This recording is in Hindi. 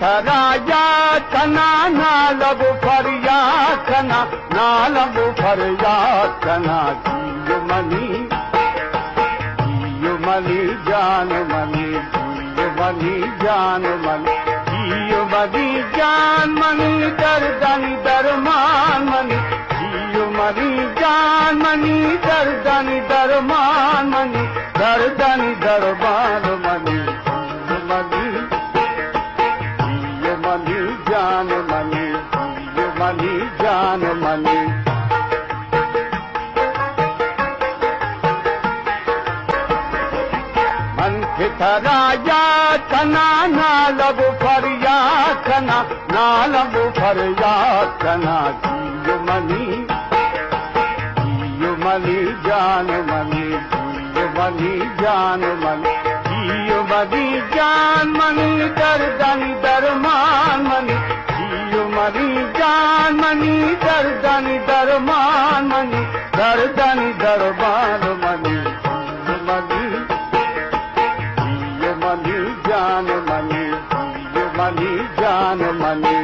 थराया कना नालब फरिया कना नालब फरिया कना जियो मनी जान मनी जियो मनी जान मनी जियो मनी जान मनी दर्दनी दरमान मनी जियो मनी जान मनी दर्दनी दरमान मनी दर्दनी दरबान मनी जान मनी जियो मनी जान मनी मन के थराया कना नालब फरिया कना नालब फरिया कना जियो मनी जान मनी जियो मनी जान मनी जियो मनी जान मनी दर्दनी दरमान मनी जियो मनी जान मनी दर्दनी दरमान मनी दर्दनी दरबान मनी जियो मनी जान मनी जियो मनी जान मनी